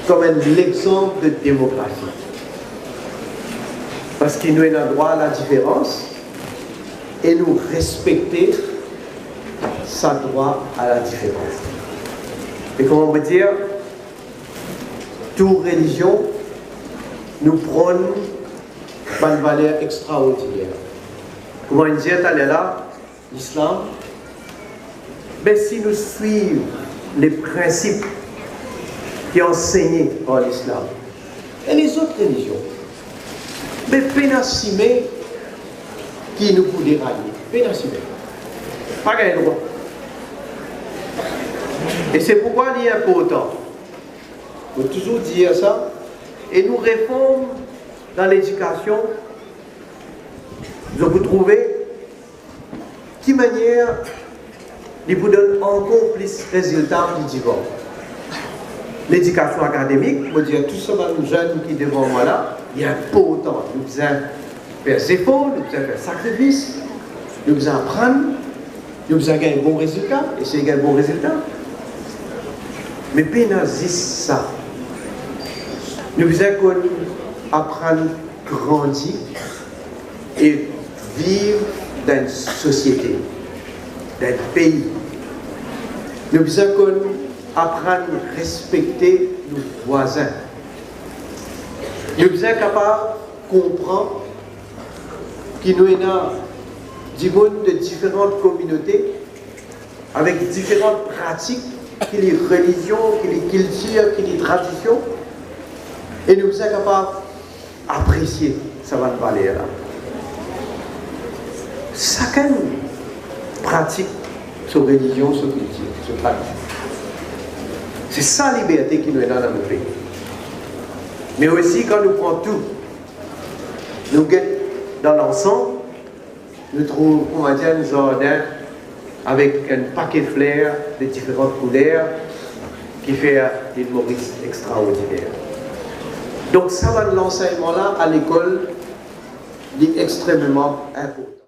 comme l'exemple de démocratie. Parce qu'il nous a droit à la différence et nous respecter sa droit à la différence. Et comment on peut dire, toute religion nous prône une valeur extraordinaire. Comment on dit, là, l'islam, mais si nous suivons les principes qui sont enseignés par l'islam et les autres religions, mais pénassimé qui nous peut dérailler, pénassimé, pas gain droit. Et c'est pourquoi il est important, il faut toujours dire ça, et nous réformes dans l'éducation, nous vous trouver qui manière il vous donne encore plus de résultats du divorce. L'éducation académique, je veux dire, tout ce jeune qui est devant moi là, il y a important. Nous devons faire des efforts, nous devons faire sacrifice, nous devons apprendre, nous devons gagner un bon résultat, essayer de gagner un bon résultat. Mais pénalise ça. Nous devons apprendre, grandir et vivre dans une société, dans un pays. Nous devons apprendre à respecter nos voisins. Nous devons être capables de comprendre qu'il nous y a du monde de différentes communautés, avec différentes pratiques, qu'il y ait religion, qu'il y ait culture, qu'il y ait tradition. Et nous sommes capables d'apprécier ça va parler là. Chacun pratique sa religion, sa culture, sa pratique. C'est ça la liberté qui nous est dans notre pays. Mais aussi quand nous prenons tout, nous guettons dans l'ensemble, nous trouvons, on va dire, un jardin avec un paquet de fleurs de différentes couleurs qui fait une humoriste extraordinaire. Donc ça va l'enseignement là à l'école est extrêmement important.